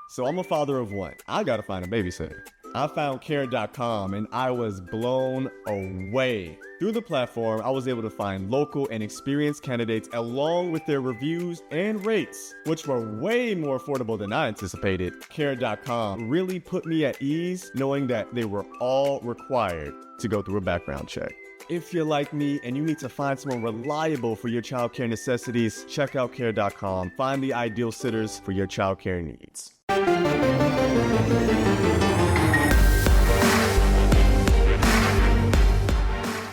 So I'm a father of one. I gotta find a babysitter. I found care.com and I was blown away. Through the platform, I was able to find local and experienced candidates along with their reviews and rates, which were way more affordable than I anticipated. Care.com really put me at ease knowing that they were all required to go through a background check. If you're like me and you need to find someone reliable for your childcare necessities, check out care.com. Find the ideal sitters for your childcare needs.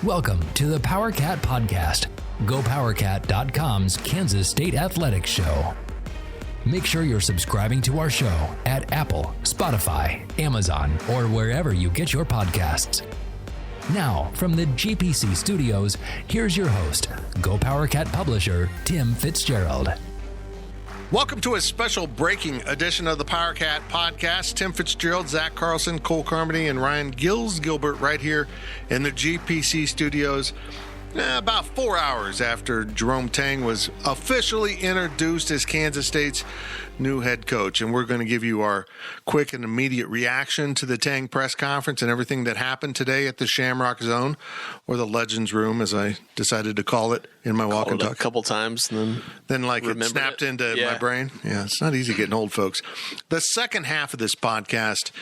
Welcome to the Powercat Podcast, GoPowercat.com's Kansas State Athletics Show. Make sure you're subscribing to our show at Apple, Spotify, Amazon, or wherever you get your podcasts. Now, from the GPC studios, here's your host, GoPowercat publisher, Tim Fitzgerald. Welcome to a special breaking edition of the Powercat Podcast. Tim Fitzgerald, Zach Carlson, Cole Carmody, and Ryan Gilbert right here in the GPC studios. About 4 hours after Jerome Tang was officially introduced as Kansas State's new head coach. And we're going to give you our quick and immediate reaction to the Tang press conference and everything that happened today at the Shamrock Zone, or the Legends Room, as I decided to call it in my walk and talk. A couple times, and then like it snapped into my brain. Yeah, it's not easy getting old, folks. The second half of this podcast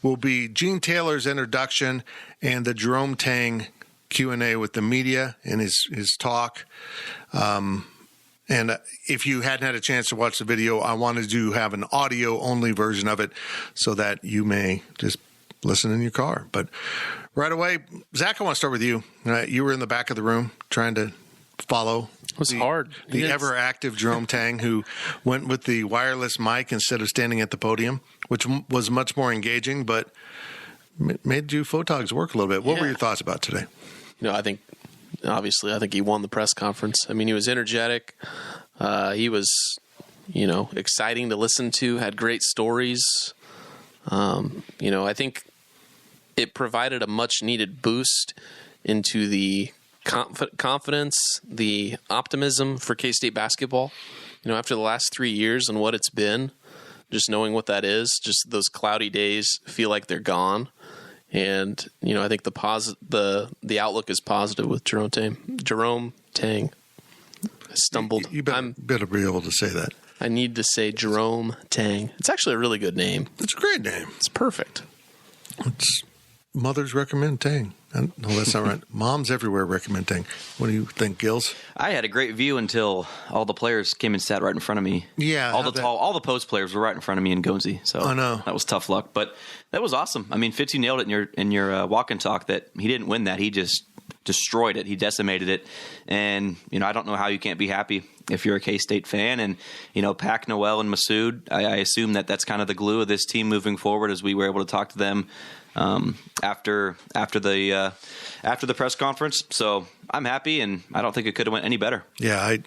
will be Gene Taylor's introduction and the Jerome Tang Q&A with the media and his talk. And if you hadn't had a chance to watch the video, I wanted to have an audio-only version of it so that you may just listen in your car. But right away, Zach, I want to start with you. You were in the back of the room trying to follow. It was hard. The ever-active Jerome Tang, who went with the wireless mic instead of standing at the podium, which was much more engaging, but made you photogs work a little bit. What were your thoughts about today? I think he won the press conference. I mean, he was energetic. He was, exciting to listen to, had great stories. I think it provided a much needed boost into the confidence, the optimism for K-State basketball. After the last 3 years and what it's been, just knowing what that is, just those cloudy days feel like they're gone. And, I think the outlook is positive with Jerome Tang. I stumbled. You better be able to say that. I need to say Jerome Tang. It's actually a really good name. It's a great name. It's perfect. Mothers recommend Tang. No, that's not right. Moms everywhere recommend Tang. What do you think, Gills? I had a great view until all the players came and sat right in front of me. Yeah. All the post players were right in front of me in Guernsey. So I know. That was tough luck. But that was awesome. I mean, Fitz, you nailed it in your walk and talk that he didn't win that. He just destroyed it. He decimated it. And, I don't know how you can't be happy if you're a K-State fan. And, Pac, Noel, and Masood, I assume that's kind of the glue of this team moving forward, as we were able to talk to them after the press conference. So I'm happy, and I don't think it could have went any better. Yeah,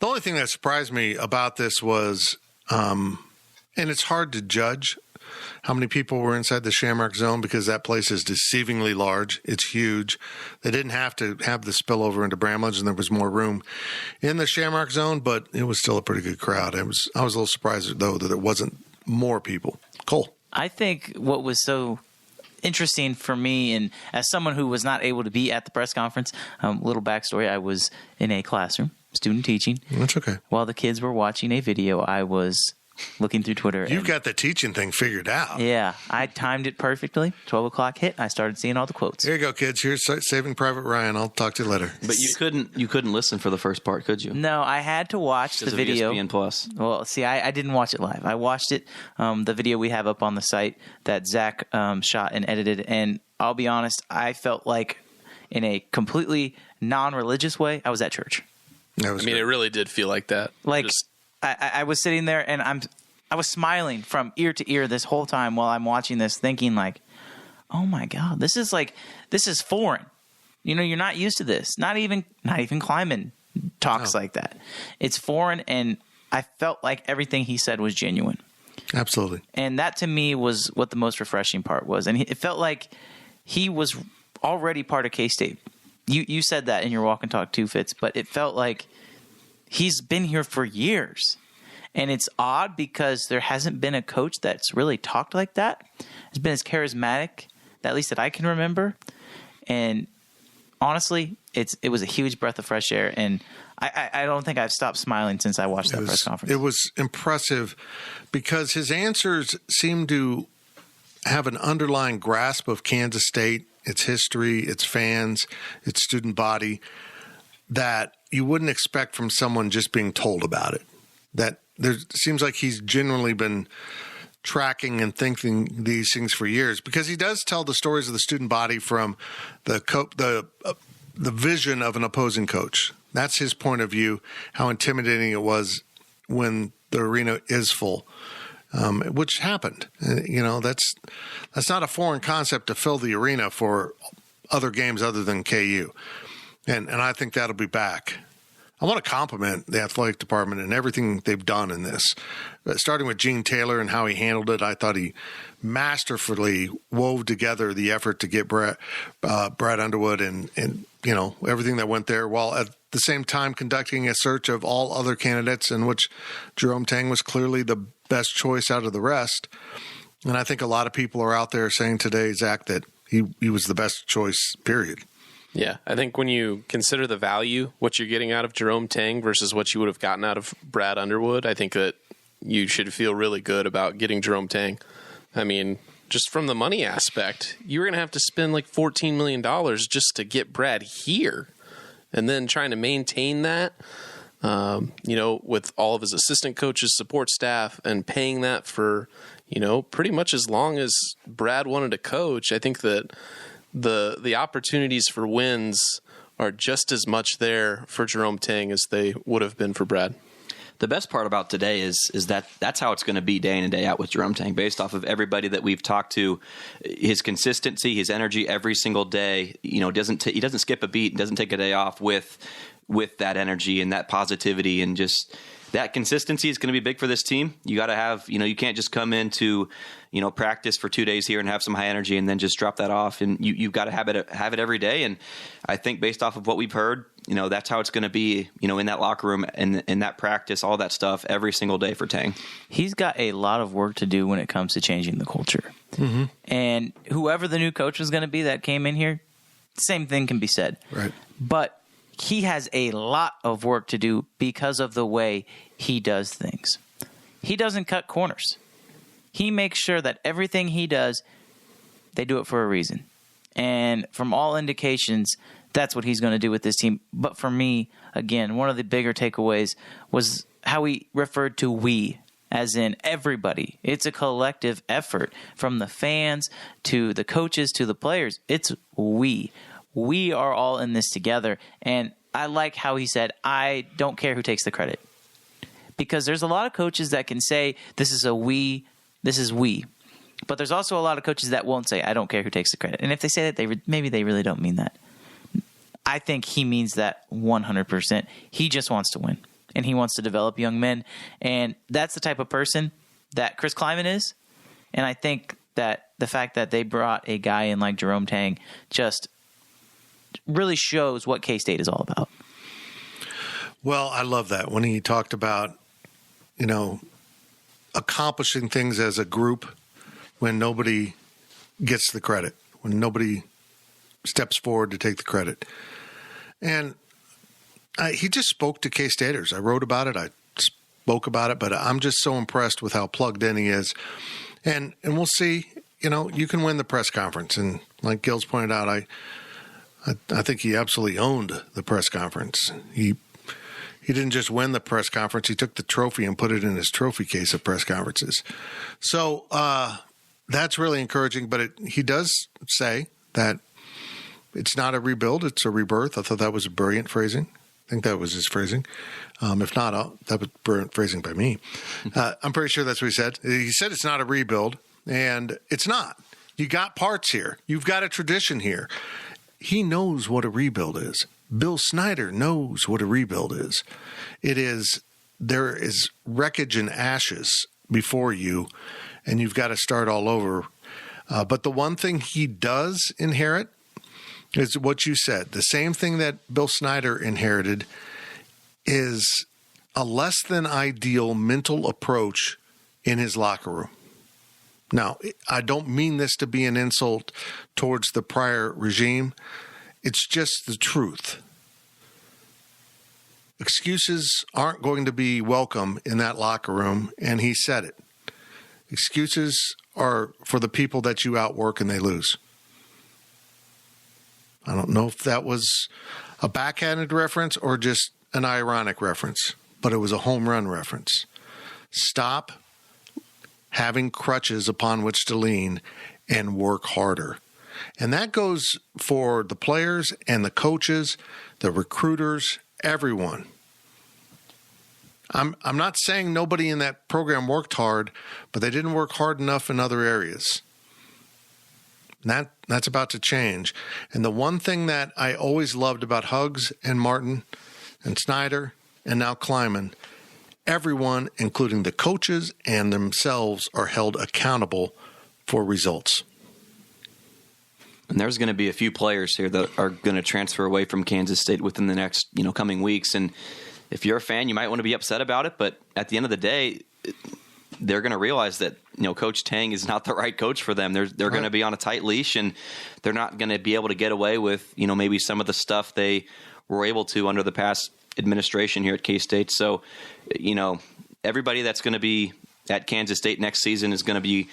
the only thing that surprised me about this was, and it's hard to judge how many people were inside the Shamrock Zone because that place is deceivingly large. It's huge. They didn't have to have the spillover into Bramlage, and there was more room in the Shamrock Zone, but it was still a pretty good crowd. I was a little surprised, though, that there wasn't more people. Cole? I think what was so interesting for me, and as someone who was not able to be at the press conference, little backstory, I was in a classroom, student teaching. That's okay. While the kids were watching a video, I was looking through Twitter. You've got the teaching thing figured out. Yeah, I timed it perfectly. 12 o'clock hit, I started seeing all the quotes. Here you go, kids. Here's Saving Private Ryan. I'll talk to you later. But you couldn't listen for the first part, could you? No, I had to watch the video. ESPN Plus. Well, see, I didn't watch it live. I watched it, the video we have up on the site that Zach shot and edited. And I'll be honest, I felt like in a completely non-religious way, I was at church. It really did feel like that. I was sitting there and I was smiling from ear to ear this whole time while I'm watching this, thinking like, oh my God, this is foreign. You're not used to this. Not even Kleiman talks like that. It's foreign, and I felt like everything he said was genuine. Absolutely. And that to me was what the most refreshing part was. And it felt like he was already part of K-State. You said that in your walk and talk too, Fitz, but it felt like he's been here for years. And it's odd because there hasn't been a coach that's really talked like that. It's been as charismatic, at least that I can remember. And honestly, it was a huge breath of fresh air. And I don't think I've stopped smiling since I watched that press conference. It was impressive because his answers seemed to have an underlying grasp of Kansas State, its history, its fans, its student body, that you wouldn't expect from someone just being told about it. That there seems like he's genuinely been tracking and thinking these things for years, because he does tell the stories of the student body from the vision of an opposing coach. That's his point of view, how intimidating it was when the arena is full, which happened. That's not a foreign concept to fill the arena for other games other than KU. And I think that'll be back. I want to compliment the athletic department and everything they've done in this, starting with Gene Taylor and how he handled it. I thought he masterfully wove together the effort to get Brad Underwood and everything that went there, while at the same time conducting a search of all other candidates, in which Jerome Tang was clearly the best choice out of the rest. And I think a lot of people are out there saying today, Zach, that he was the best choice, period. Yeah, I think when you consider the value, what you're getting out of Jerome Tang versus what you would have gotten out of Brad Underwood, I think that you should feel really good about getting Jerome Tang. I mean, just from the money aspect, you were going to have to spend like $14 million just to get Brad here. And then trying to maintain that, with all of his assistant coaches, support staff, and paying that for, pretty much as long as Brad wanted to coach. I think that the opportunities for wins are just as much there for Jerome Tang as they would have been for Brad. The best part about today is that that's how it's going to be day in and day out with Jerome Tang, based off of everybody that we've talked to. His consistency, his energy every single day, he doesn't skip a beat, doesn't take a day off with that energy and that positivity, and just that consistency is going to be big for this team. You got to have, you can't just come into, practice for 2 days here and have some high energy and then just drop that off. And you've got to have it every day. And I think based off of what we've heard, that's how it's going to be, in that locker room and in that practice, all that stuff every single day for Tang. He's got a lot of work to do when it comes to changing the culture. Mm-hmm. And whoever the new coach was going to be that came in here, same thing can be said. Right. But he has a lot of work to do because of the way he does things. He doesn't cut corners. He makes sure that everything he does, they do it for a reason. And from all indications, that's what he's going to do with this team. But for me, again, one of the bigger takeaways was how he referred to we, as in everybody. It's a collective effort from the fans to the coaches to the players. It's we. We are all in this together. And I like how he said, I don't care who takes the credit. Because there's a lot of coaches that can say, this is a we, this is we. But there's also a lot of coaches that won't say, I don't care who takes the credit. And if they say that, maybe they really don't mean that. I think he means that 100%. He just wants to win. And he wants to develop young men. And that's the type of person that Chris Kleiman is. And I think that the fact that they brought a guy in like Jerome Tang just really shows what K-State is all about. Well, I love that when he talked about, accomplishing things as a group when nobody gets the credit, when nobody steps forward to take the credit. And he just spoke to K-Staters. I wrote about it. I spoke about it, but I'm just so impressed with how plugged in he is. And we'll see, you can win the press conference. And like Gil's pointed out, I think he absolutely owned the press conference. He didn't just win the press conference. He took the trophy and put it in his trophy case of press conferences. So that's really encouraging. But he does say that it's not a rebuild, it's a rebirth. I thought that was brilliant phrasing. I think that was his phrasing. If not, that was brilliant phrasing by me. I'm pretty sure that's what he said. He said it's not a rebuild, and it's not. You got parts here. You've got a tradition here. He knows what a rebuild is. Bill Snyder knows what a rebuild is. There is wreckage and ashes before you, and you've got to start all over. But the one thing he does inherit is what you said. The same thing that Bill Snyder inherited is a less than ideal mental approach in his locker room. Now, I don't mean this to be an insult towards the prior regime. It's just the truth. Excuses aren't going to be welcome in that locker room, and he said it. Excuses are for the people that you outwork and they lose. I don't know if that was a backhanded reference or just an ironic reference, but it was a home run reference. Stop having crutches upon which to lean and work harder. And that goes for the players and the coaches, the recruiters, everyone. I'm not saying nobody in that program worked hard, but they didn't work hard enough in other areas. That's about to change. And the one thing that I always loved about Huggs and Martin and Snyder and now Kleiman, everyone, including the coaches and themselves, are held accountable for results. And there's going to be a few players here that are going to transfer away from Kansas State within the next, coming weeks. And if you're a fan, you might want to be upset about it. But at the end of the day, they're going to realize that, Coach Tang is not the right coach for them. They're going to be on a tight leash, and they're not going to be able to get away with, maybe some of the stuff they were able to under the past administration here at K-State. So, everybody that's going to be at Kansas State next season is going to be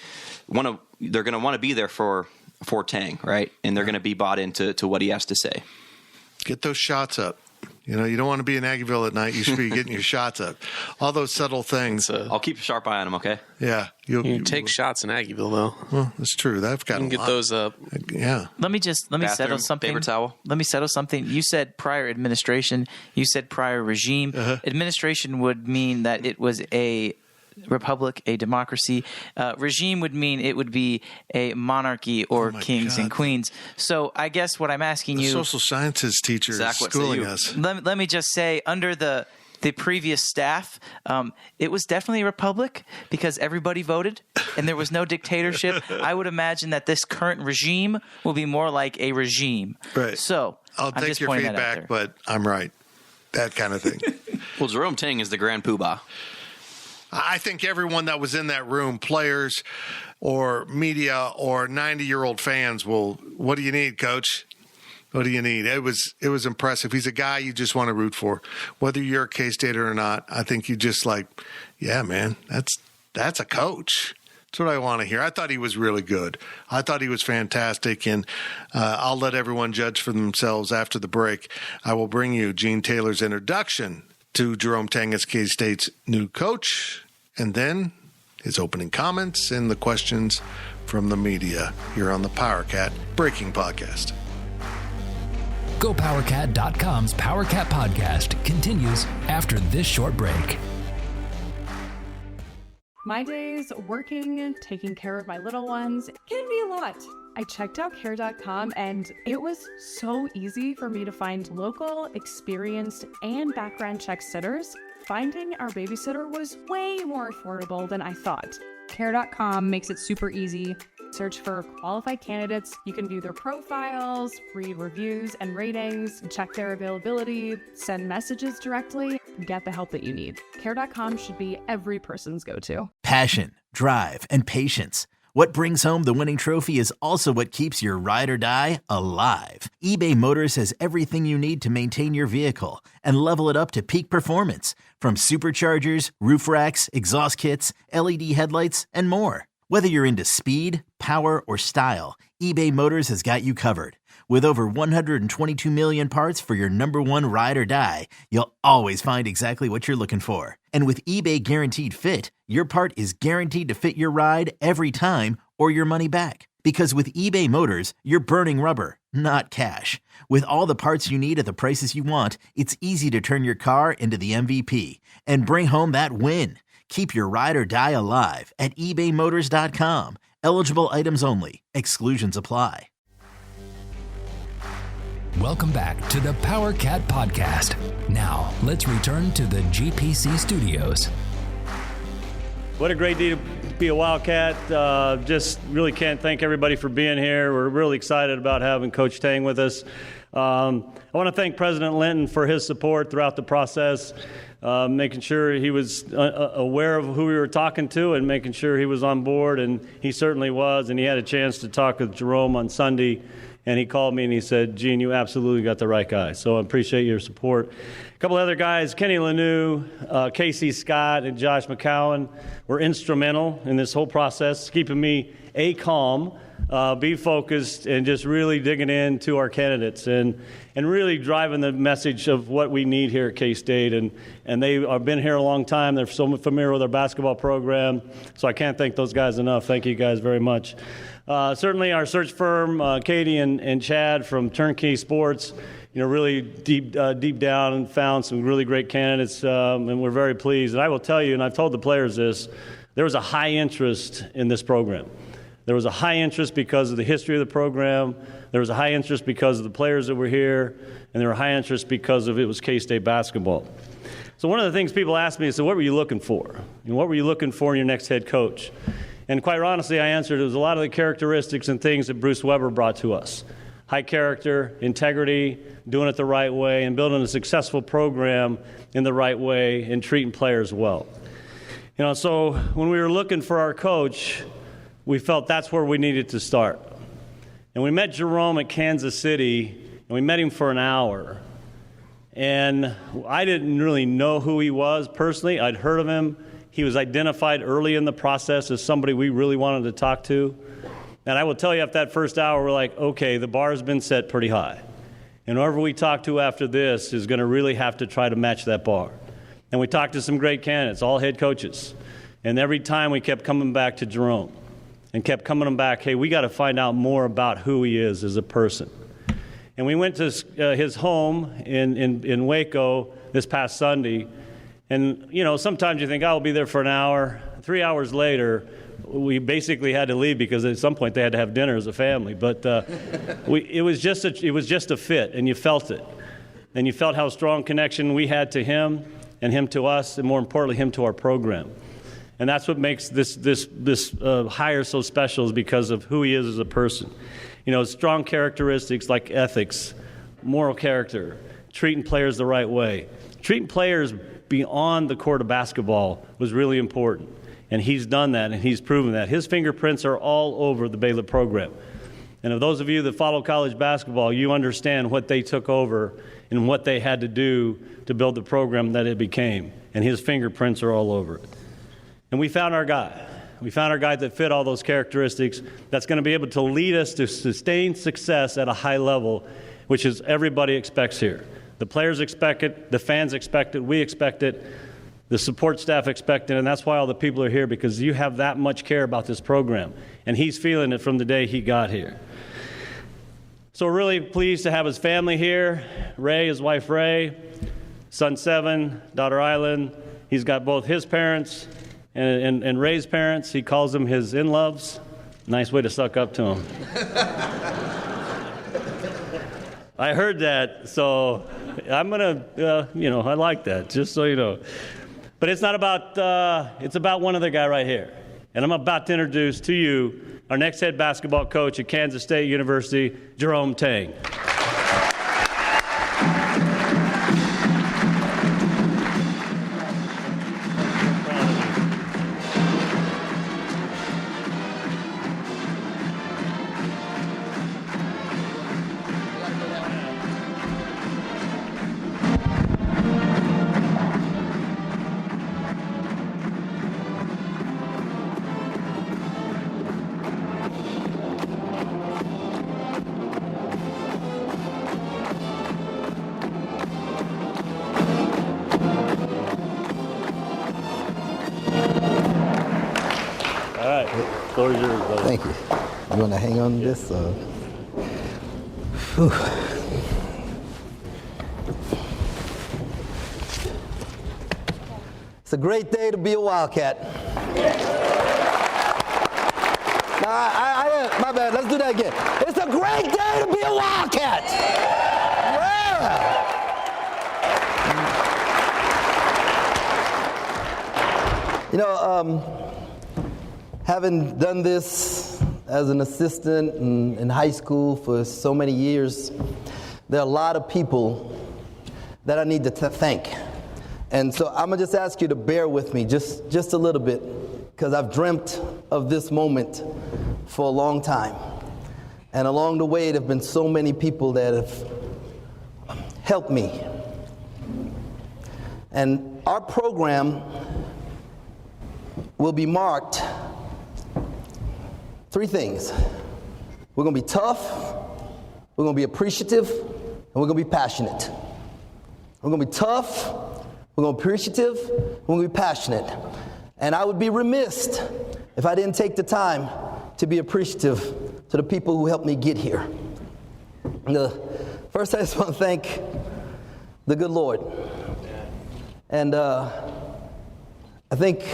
they're going to want to be there for Tang, right? And they're going to be bought into what he has to say. Get those shots up. You don't want to be in Aggieville at night. You should be getting your shots up. All those subtle things. I'll keep a sharp eye on them, okay? Yeah. You take shots in Aggieville, though. Well, that's true. They've got you can get those up. Yeah. Let me settle something. Paper towel. Let me settle something. You said prior administration. You said prior regime. Administration would mean that it was a republic, a democracy. Regime would mean it would be a monarchy or kings and queens. So I guess what I'm asking you, social sciences teacher, is schooling us. Let me just say, under the previous staff, it was definitely a republic because everybody voted and there was no dictatorship. I would imagine that this current regime will be more like a regime. Right. So I'll take your feedback, but I'm right. That kind of thing. Well, Jerome Tang is the grand poobah. I think everyone that was in that room, players or media or 90-year-old fans, what do you need, Coach? What do you need? It was impressive. He's a guy you just want to root for. Whether you're a K-Stater or not, I think you just yeah, man, that's a coach. That's what I want to hear. I thought he was really good. I thought he was fantastic, and I'll let everyone judge for themselves after the break. I will bring you Gene Taylor's introduction to Jerome Tang as K-State's new coach, and then his opening comments and the questions from the media here on the Powercat Breaking Podcast. GoPowercat.com's Powercat Podcast continues after this short break. My days working, taking care of my little ones can be a lot. I checked out care.com and it was so easy for me to find local, experienced, and background check sitters. Finding our babysitter was way more affordable than I thought. Care.com makes it super easy. Search for qualified candidates. You can view their profiles, read reviews and ratings, check their availability, send messages directly, get the help that you need. Care.com should be every person's go-to. Passion, drive, and patience. What brings home the winning trophy is also what keeps your ride or die alive. eBay Motors has everything you need to maintain your vehicle and level it up to peak performance, from superchargers, roof racks, exhaust kits, LED headlights, and more. Whether you're into speed, power, or style, eBay Motors has got you covered. With over 122 million parts for your number one ride or die, you'll always find exactly what you're looking for. And with eBay Guaranteed Fit, your part is guaranteed to fit your ride every time or your money back. Because with eBay Motors, you're burning rubber, not cash. With all the parts you need at the prices you want, it's easy to turn your car into the MVP and bring home that win. Keep your ride or die alive at ebaymotors.com. Eligible items only. Exclusions apply. Welcome back to the Powercat Podcast. Now, let's return to the GPC studios. What a great day to be a Wildcat. Just really can't thank everybody for being here. We're really excited about having Coach Tang with us. I want to thank President Linton for his support throughout the process. making sure he was aware of who we were talking to and making sure he was on board, and he certainly was. And he had a chance to talk with Jerome on Sunday, and he called me and he said, Gene, you absolutely got the right guy. So I appreciate your support. A couple other guys, Kenny Lanou, Casey Scott, and Josh McCowan were instrumental in this whole process, keeping me calm, be focused, and just really digging into our candidates and really driving the message of what we need here at K-State. And they have been here a long time. They're so familiar with our basketball program. So I can't thank those guys enough. Thank you guys very much. Certainly our search firm, Katie and Chad from Turnkey Sports, really deep down and found some really great candidates, and we're very pleased. And I will tell you, and I've told the players this, there was a high interest in this program. There was a high interest because of the history of the program. There was a high interest because of the players that were here, and there were high interest because of it was K-State basketball. So one of the things people ask me is, so what were you looking for? What were you looking for in your next head coach? And quite honestly, I answered, it was a lot of the characteristics and things that Bruce Weber brought to us. High character, integrity, doing it the right way, and building a successful program in the right way and treating players well. So when we were looking for our coach, we felt that's where we needed to start. And we met Jerome at Kansas City, and we met him for an hour. And I didn't really know who he was personally. I'd heard of him. He was identified early in the process as somebody we really wanted to talk to. And I will tell you, after that first hour, we're like, okay, the bar's been set pretty high. And whoever we talk to after this is going to really have to try to match that bar. And we talked to some great candidates, all head coaches. And every time we kept coming back to Jerome and kept coming back, hey, we got to find out more about who he is as a person. And we went to his home in Waco this past Sunday. And, sometimes you think, I'll be there for an hour. 3 hours later, we basically had to leave because at some point they had to have dinner as a family. But it was just a fit, and you felt it. And you felt how strong connection we had to him and him to us, and more importantly, him to our program. And that's what makes this hire so special, is because of who he is as a person. Strong characteristics like ethics, moral character, treating players the right way. Treating players beyond the court of basketball was really important. And he's done that, and he's proven that. His fingerprints are all over the Baylor program. And of those of you that follow college basketball, you understand what they took over and what they had to do to build the program that it became. And his fingerprints are all over it. And we found our guy. We found our guy that fit all those characteristics, that's going to be able to lead us to sustained success at a high level, which is everybody expects here. The players expect it, the fans expect it, we expect it, the support staff expect it, and that's why all the people are here, because you have that much care about this program. And he's feeling it from the day he got here. So we're really pleased to have his family here. Ray, his wife Ray, son 7, daughter Island. He's got both his parents and Ray's parents. He calls them his in-loves. Nice way to suck up to him. I heard that, so I'm going to, I like that, just so you know. But it's not about, it's about one other guy right here. And I'm about to introduce to you our next head basketball coach at Kansas State University, Jerome Tang. Thank you. You want to hang on to this? It's a great day to be a Wildcat. My bad. Let's do that again. It's a great day to be a Wildcat. Yeah. Having done this as an assistant in high school for so many years, there are a lot of people that I need to thank. And so I'm going to just ask you to bear with me just a little bit, because I've dreamt of this moment for a long time. And along the way, there have been so many people that have helped me. And our program will be marked 3 things. We're going to be tough, we're going to be appreciative, and we're going to be passionate. We're going to be tough, we're going to be appreciative, we're going to be passionate. And I would be remiss if I didn't take the time to be appreciative to the people who helped me get here. First, I just want to thank the good Lord. And I think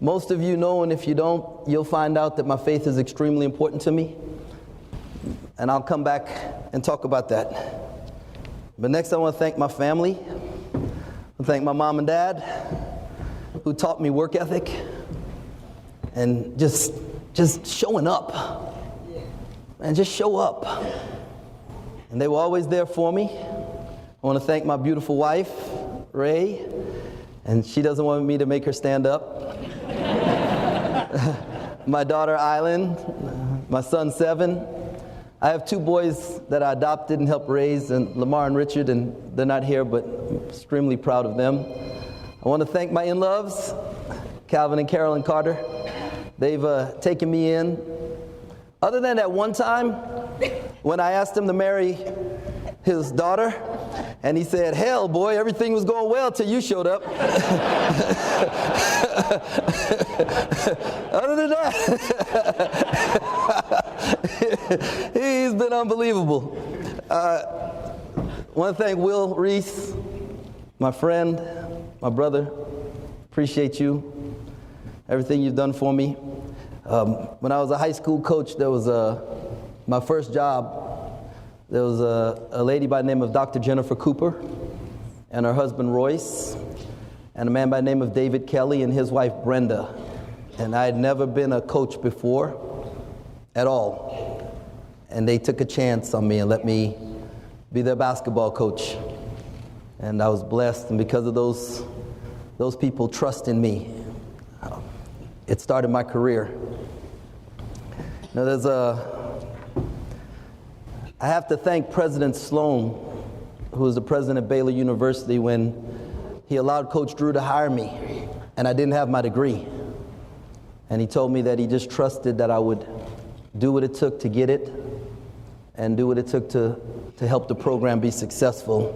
most of you know, and if you don't, you'll find out that my faith is extremely important to me. And I'll come back and talk about that. But next, I want to thank my family. I thank my mom and dad, who taught me work ethic and just showing up. And just show up. And they were always there for me. I want to thank my beautiful wife, Ray, and she doesn't want me to make her stand up. My daughter, Island, my son, 7. I have 2 boys that I adopted and helped raise, and Lamar and Richard, and they're not here, but I'm extremely proud of them. I want to thank my in-laws, Calvin and Carolyn Carter. They've taken me in. Other than that one time when I asked him to marry his daughter, and he said, "Hell, boy, everything was going well till you showed up." Other than that, he's been unbelievable. I want to thank Will Reese, my friend, my brother. Appreciate you, everything you've done for me. When I was a high school coach, there was my first job. There was a lady by the name of Dr. Jennifer Cooper and her husband Royce, and a man by the name of David Kelly and his wife Brenda. And I had never been a coach before at all. And they took a chance on me and let me be their basketball coach. And I was blessed, and because of those people trusting me, it started my career. Now I have to thank President Sloan, who was the president of Baylor University, when he allowed Coach Drew to hire me, and I didn't have my degree. And he told me that he just trusted that I would do what it took to get it, and do what it took to help the program be successful.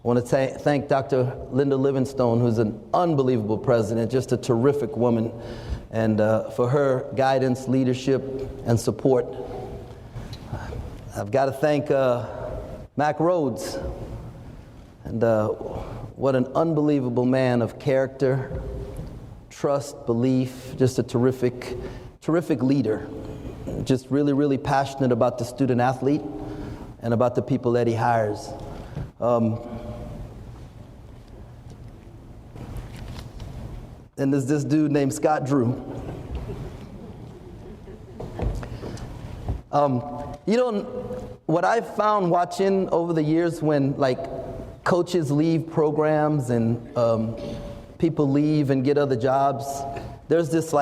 I want to thank Dr. Linda Livingstone, who's an unbelievable president, just a terrific woman, and for her guidance, leadership, and support. I've got to thank Mac Rhodes, and what an unbelievable man of character, trust, belief, just a terrific leader. Just really, really passionate about the student athlete and about the people that he hires. And there's this dude named Scott Drew. What I've found watching over the years when coaches leave programs and people leave and get other jobs, there's this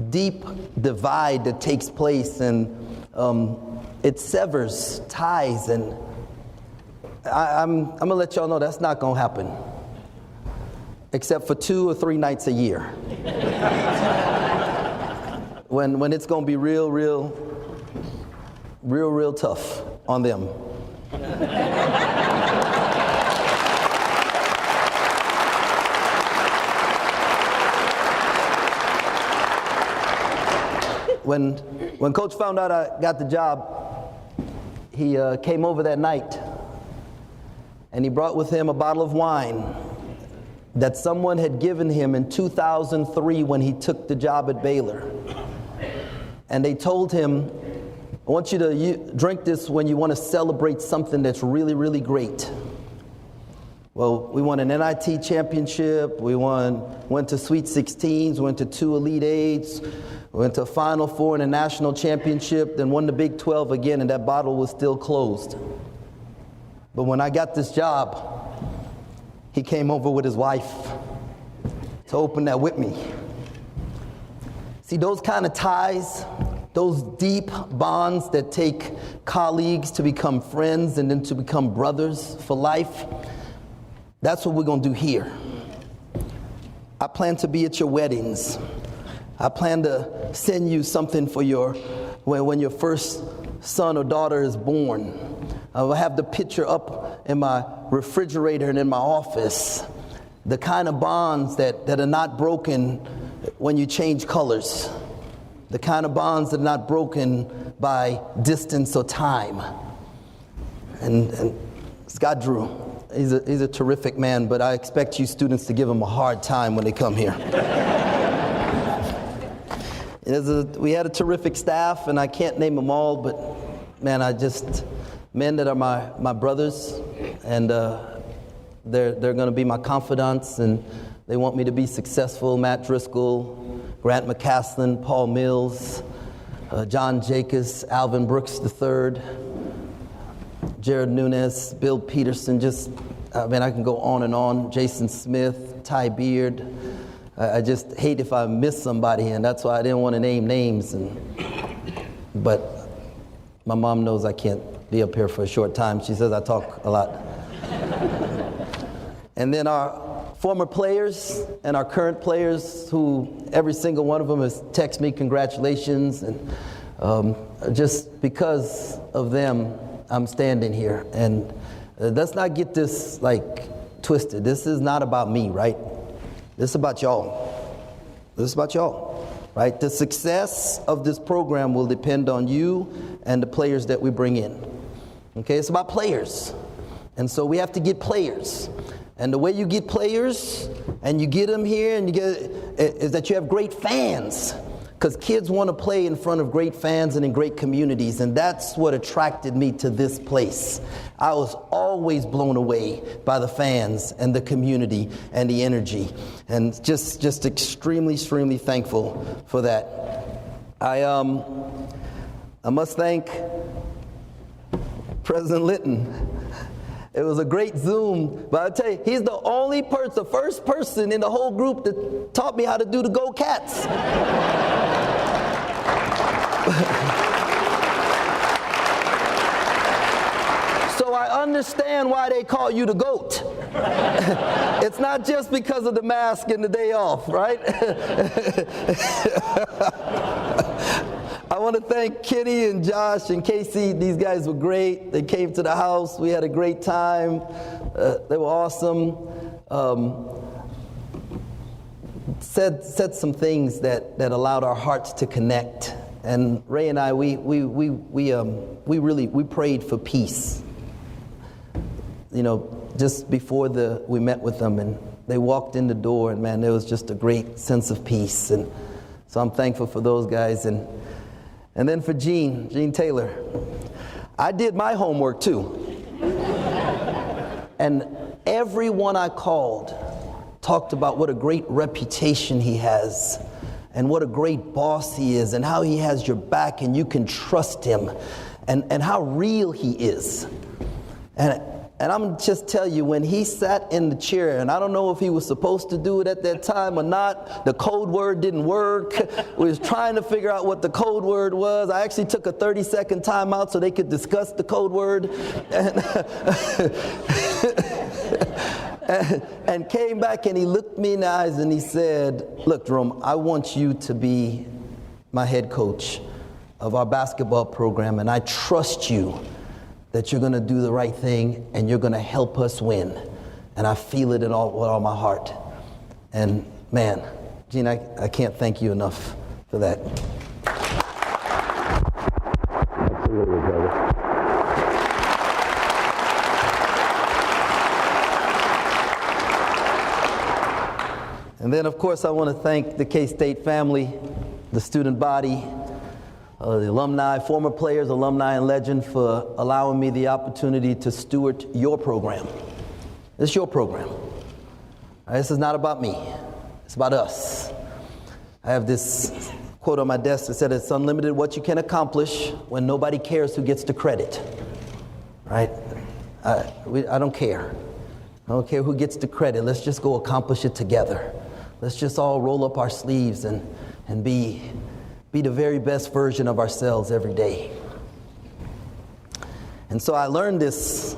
deep divide that takes place, and it severs ties, and I'm going to let y'all know that's not going to happen. Except for 2 or 3 nights a year. when it's going to be real tough on them. When Coach found out I got the job, he came over that night, and he brought with him a bottle of wine that someone had given him in 2003 when he took the job at Baylor. And they told him, "I want you to drink this when you want to celebrate something that's really, really great." Well, we won an NIT championship, we went to Sweet 16s, went to 2 Elite 8s, went to a Final Four and a national championship, then won the Big 12 again, and that bottle was still closed. But when I got this job, he came over with his wife to open that with me. See, those kind of ties, those deep bonds that take colleagues to become friends and then to become brothers for life, that's what we're going to do here. I plan to be at your weddings. I plan to send you something for when your first son or daughter is born. I will have the picture up in my refrigerator and in my office. The kind of bonds that are not broken when you change colors. The kind of bonds that are not broken by distance or time. And Scott Drew, he's a terrific man, but I expect you students to give him a hard time when they come here. We had a terrific staff, and I can't name them all, but man, men that are my brothers, and they're going to be my confidants, and they want me to be successful. Matt Driscoll, Grant McCaslin, Paul Mills, John Jacobs, Alvin Brooks III, Jared Nunes, Bill Peterson, I can go on and on. Jason Smith, Ty Beard. I just hate if I miss somebody, and that's why I didn't want to name names. But my mom knows I can't be up here for a short time. She says I talk a lot. And then our former players and our current players, who every single one of them has texted me congratulations, and just because of them, I'm standing here. And let's not get this twisted. This is not about me, right? This is about y'all. This is about y'all, right? The success of this program will depend on you and the players that we bring in. Okay, it's about players. And so we have to get players. And the way you get players, and you get them here, and is that you have great fans. Because kids want to play in front of great fans and in great communities, and that's what attracted me to this place. I was always blown away by the fans and the community and the energy, and just extremely, extremely thankful for that. I must thank President Linton. It was a great Zoom, but I'll tell you, he's the first person in the whole group that taught me how to do the Go Cats. So I understand why they call you the GOAT. It's not just because of the mask and the day off, right? I want to thank Kitty and Josh and Casey. These guys were great. They came to the house. We had a great time. They were awesome. Said some things that allowed our hearts to connect. And Ray and I, we prayed for peace. You know, just before we met with them, and they walked in the door, and man, there was just a great sense of peace. And so I'm thankful for those guys. And then for Gene Taylor, I did my homework too. And everyone I called talked about what a great reputation he has, and what a great boss he is, and how he has your back and you can trust him, and how real he is. And I'm just tell you, when he sat in the chair, and I don't know if he was supposed to do it at that time or not, the code word didn't work. We was trying to figure out what the code word was. I actually took a 30-second timeout so they could discuss the code word. And came back, and he looked me in the eyes and he said, "Look, Jerome, I want you to be my head coach of our basketball program, and I trust you that you're going to do the right thing and you're going to help us win. And I feel it with all my heart." And man, Gene, I can't thank you enough for that. Absolutely, brother. And then, of course, I want to thank the K-State family, the student body, the alumni, former players, alumni, and legend, for allowing me the opportunity to steward your program. It's your program. This is not about me. It's about us. I have this quote on my desk that said, "It's unlimited what you can accomplish when nobody cares who gets the credit." Right? I don't care. I don't care who gets the credit. Let's just go accomplish it together. Let's just all roll up our sleeves and be the very best version of ourselves every day. And so I learned this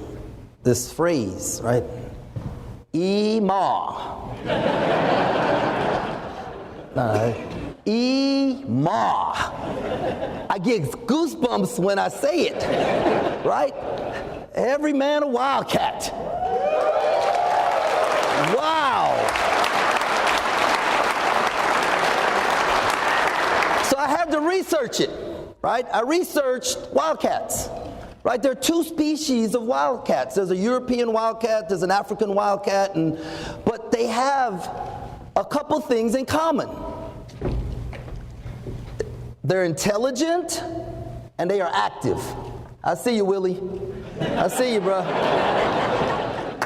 phrase, right? E-ma. E-ma. I get goosebumps when I say it, right? Every man a Wildcat. Wow. So I had to research it, right? I researched wildcats, right? There are two species of wildcats. There's a European wildcat, there's an African wildcat, but they have a couple things in common. They're intelligent and they are active. I see you, Willie. I see you, bro.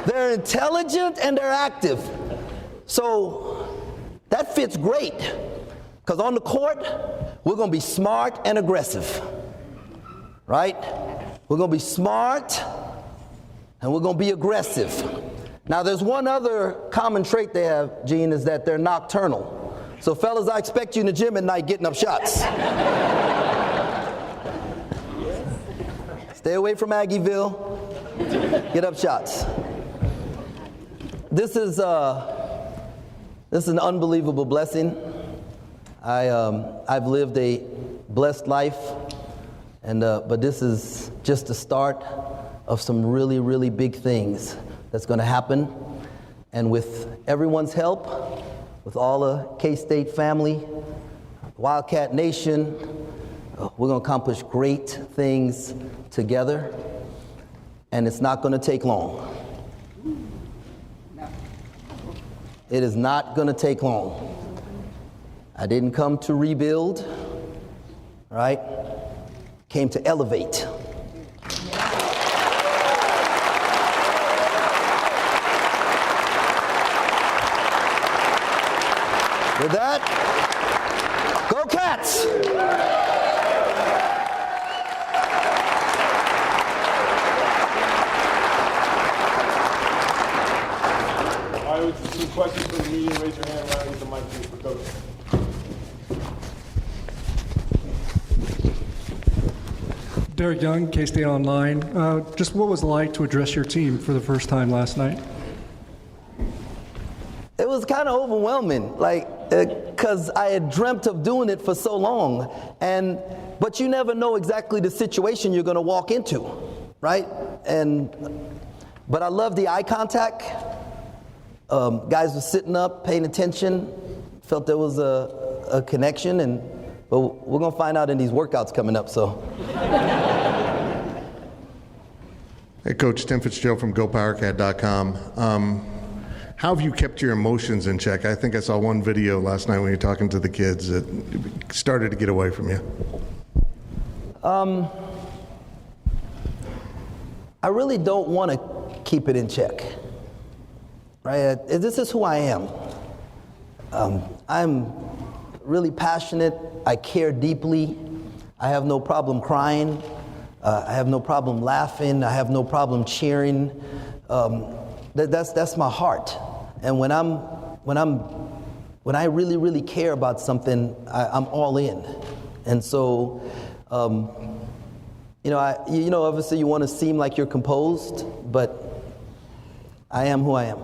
They're intelligent and they're active. So that fits great. Because on the court, we're going to be smart and aggressive. Right? We're going to be smart and we're going to be aggressive. Now, there's one other common trait they have, Gene, is that they're nocturnal. So, fellas, I expect you in the gym at night getting up shots. Stay away from Aggieville. Get up shots. This is an unbelievable blessing. I've lived a blessed life, but this is just the start of some really, really big things that's going to happen. And with everyone's help, with all the K-State family, Wildcat Nation, we're going to accomplish great things together, and it's not going to take long. It is not going to take long. I didn't come to rebuild, right? Came to elevate. With that, go Cats! All right, with some questions from the media, raise your hand. Ryan, get the mic to you for Coach. Derek Young, K-State Online. Just what was it like to address your team for the first time last night? It was kind of overwhelming, because I had dreamt of doing it for so long, but you never know exactly the situation you're going to walk into, right? But I love the eye contact. Guys were sitting up, paying attention, felt there was a connection, but we're going to find out in these workouts coming up, so. Hey, Coach, Tim Fitzgerald from GoPowercat.com. How have you kept your emotions in check? I think I saw one video last night when you were talking to the kids that started to get away from you. I really don't want to keep it in check, right? This is who I am. I'm really passionate. I care deeply. I have no problem crying. I have no problem laughing. I have no problem cheering. That's my heart. And when I really, really care about something, I'm all in. And so, obviously you want to seem like you're composed, but I am who I am.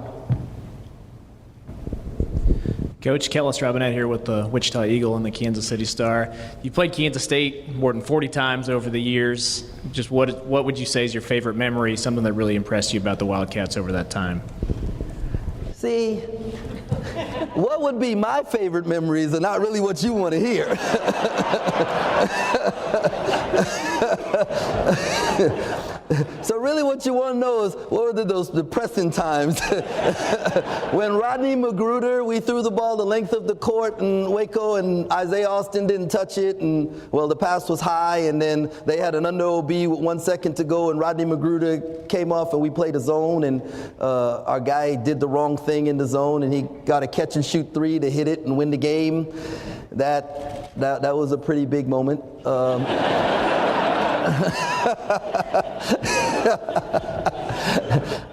Coach, Kellis Robinette here with the Wichita Eagle and the Kansas City Star. You played Kansas State more than 40 times over the years. Just what would you say is your favorite memory, something that really impressed you about the Wildcats over that time? See, what would be my favorite memories are not really what you want to hear. So really what you want to know is, what were those depressing times? When Rodney Magruder, we threw the ball the length of the court in Waco and Isaiah Austin didn't touch it, and the pass was high, and then they had an under OB with 1 second to go, and Rodney Magruder came off and we played a zone, and our guy did the wrong thing in the zone, and he got a catch and shoot three to hit it and win the game. That was a pretty big moment.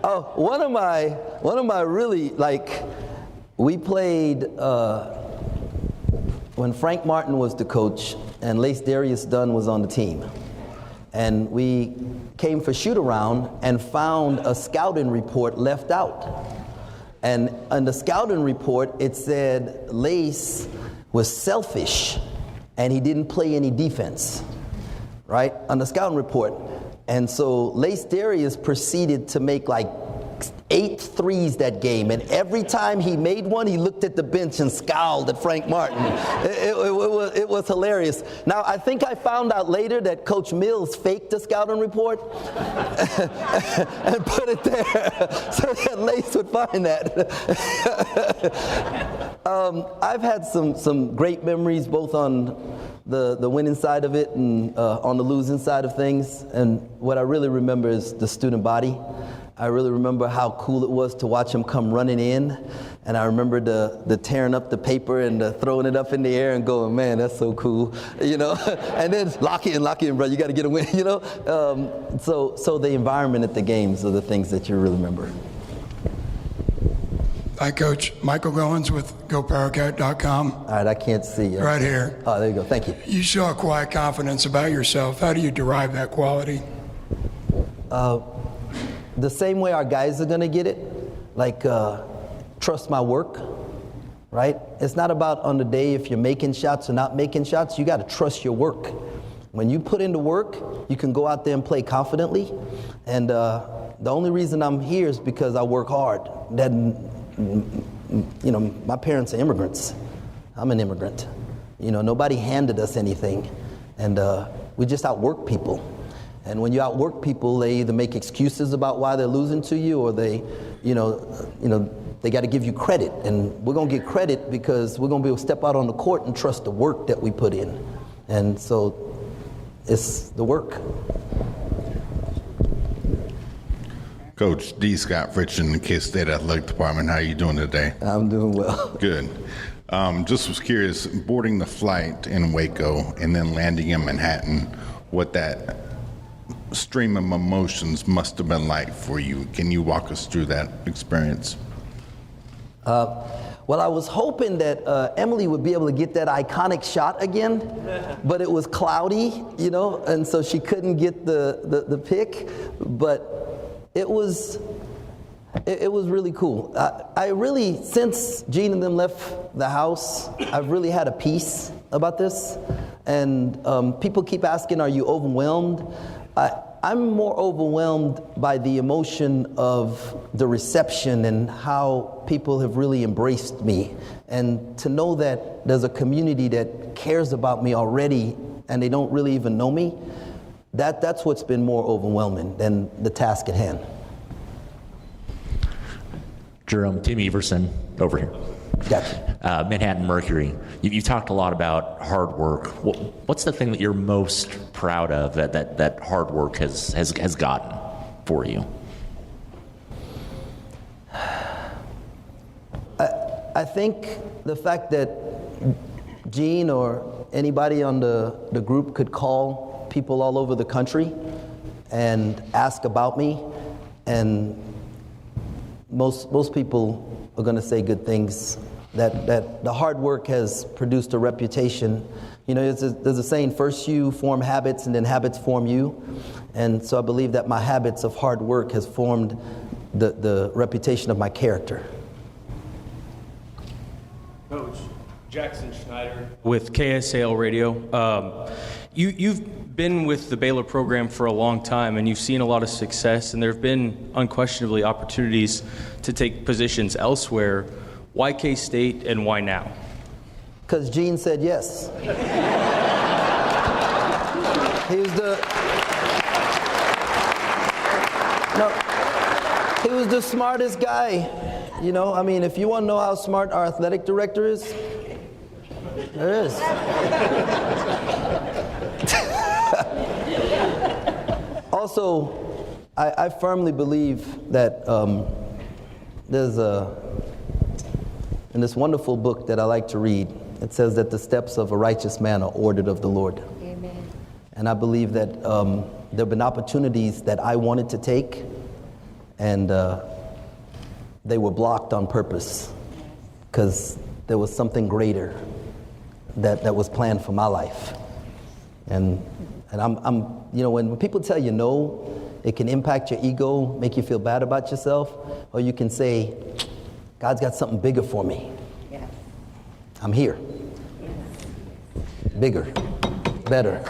Oh, one of my really, like, we played when Frank Martin was the coach and Lace Darius Dunn was on the team. And we came for shoot around and found a scouting report left out. And on the scouting report, it said Lace was selfish and he didn't play any defense, right? On the scouting report. And so Lace Darius proceeded to make like 8 threes that game, and every time he made one, he looked at the bench and scowled at Frank Martin. It was hilarious. Now, I think I found out later that Coach Mills faked the scouting report and put it there so that Lace would find that. I've had some great memories, both on the winning side of it and on the losing side of things. And what I really remember is the student body. I really remember how cool it was to watch him come running in. And I remember the tearing up the paper and the throwing it up in the air and going, man, that's so cool, you know. And then lock in, bro. You got to get a win, you know. So the environment at the games are the things that you really remember. Hi, Coach. Michael Goins with GoPowercat.com. All right, I can't see you. Right here. Oh, there you go. Thank you. You show a quiet confidence about yourself. How do you derive that quality? The same way our guys are going to get it, like trust my work, right? It's not about on the day if you're making shots or not making shots. You got to trust your work. When you put in the work, you can go out there and play confidently. And the only reason I'm here is because I work hard. That, you know, my parents are immigrants. I'm an immigrant. You know, nobody handed us anything. And we just outwork people. And when you outwork people, they either make excuses about why they're losing to you, or they, you know, they got to give you credit. And we're going to get credit because we're going to be able to step out on the court and trust the work that we put in. And so it's the work. Coach D. Scott Fritch in the K-State Athletic Department. How are you doing today? I'm doing well. Good. Just was curious, boarding the flight in Waco and then landing in Manhattan, what that stream of emotions must have been like for you. Can you walk us through that experience? Well, I was hoping that Emily would be able to get that iconic shot again, but it was cloudy, you know, and so she couldn't get the pick. But it was really cool. I really, since Gene and them left the house, I've really had a peace about this. And people keep asking, are you overwhelmed? I'm more overwhelmed by the emotion of the reception and how people have really embraced me. And to know that there's a community that cares about me already and they don't really even know me, that's what's been more overwhelming than the task at hand. Jerome, Tim Everson, over here. Gotcha. Manhattan Mercury. You talked a lot about hard work. What's the thing that you're most proud of that hard work has gotten for you? I think the fact that Gene or anybody on the group could call people all over the country and ask about me, and most people are going to say good things. That the hard work has produced a reputation. You know, there's a saying, first you form habits and then habits form you. And so I believe that my habits of hard work has formed the reputation of my character. Coach Jackson Schneider with KSAL Radio. You've been with the Baylor program for a long time, and you've seen a lot of success, and there have been unquestionably opportunities to take positions elsewhere. Why K-State and why now? Because Gene said yes. He was the smartest guy. You know, I mean, if you want to know how smart our athletic director is, there is. Also, I firmly believe that there's in this wonderful book that I like to read, it says that the steps of a righteous man are ordered of the Lord. Amen. And I believe that there have been opportunities that I wanted to take, And they were blocked on purpose because there was something greater that was planned for my life. And I'm when people tell you no, it can impact your ego, make you feel bad about yourself, or you can say, God's got something bigger for me. Yes. I'm here. Bigger, better.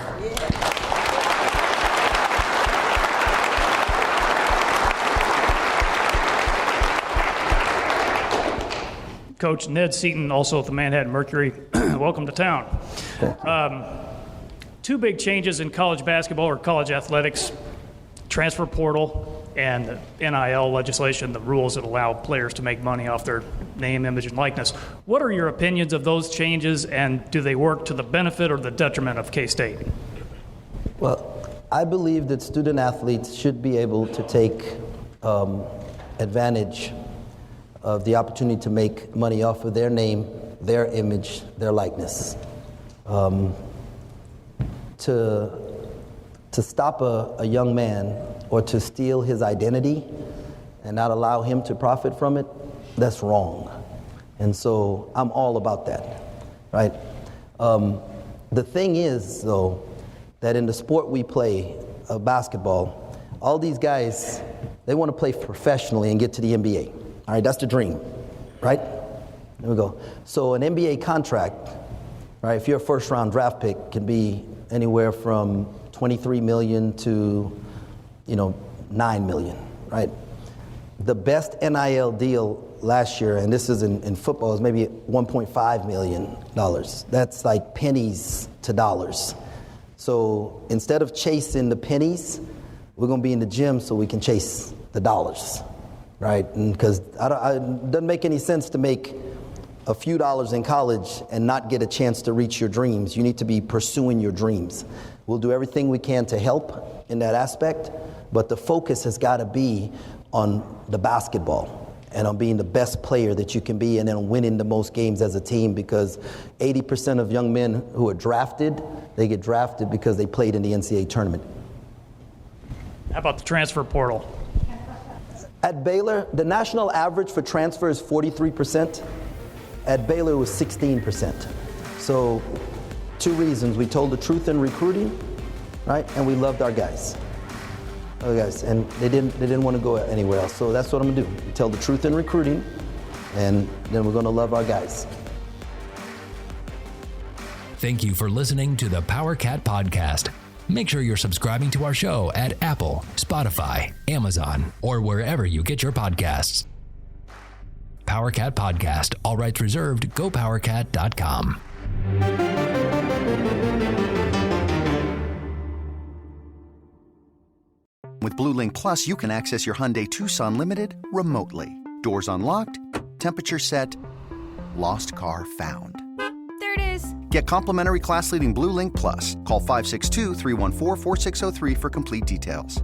Coach Ned Seaton, also at the Manhattan Mercury. Welcome to town. Two big changes in college basketball or college athletics: transfer portal and the NIL legislation, the rules that allow players to make money off their name, image, and likeness. What are your opinions of those changes, and do they work to the benefit or the detriment of K-State? Well, I believe that student athletes should be able to take advantage of the opportunity to make money off of their name, their image, their likeness. To stop a young man or to steal his identity and not allow him to profit from it, that's wrong. And so I'm all about that, right? The thing is, though, that in the sport we play, basketball, all these guys, they want to play professionally and get to the NBA. All right, that's the dream, right? There we go. So an NBA contract, right, if you're a first-round draft pick, can be anywhere from $23 million to, $9 million, right? The best NIL deal last year, and this is in football, is maybe $1.5 million. That's like pennies to dollars. So instead of chasing the pennies, we're going to be in the gym so we can chase the dollars, right? Because it doesn't make any sense to make a few dollars in college and not get a chance to reach your dreams. You need to be pursuing your dreams. We'll do everything we can to help in that aspect, but the focus has got to be on the basketball and on being the best player that you can be and then winning the most games as a team, because 80% of young men who are drafted, they get drafted because they played in the NCAA tournament. How about the transfer portal? At Baylor, the national average for transfer is 43%. At Baylor, it was 16%. So, two reasons. We told the truth in recruiting, right? And we loved our guys. And they didn't want to go anywhere else. So that's what I'm going to do. Tell the truth in recruiting, and then we're going to love our guys. Thank you for listening to the Powercat Podcast. Make sure you're subscribing to our show at Apple, Spotify, Amazon, or wherever you get your podcasts. Powercat Podcast. All rights reserved. GoPowercat.com. With Blue Link Plus, you can access your Hyundai Tucson Limited remotely. Doors unlocked, temperature set, lost car found. There it is. Get complimentary class-leading Blue Link Plus. Call 562-314-4603 for complete details.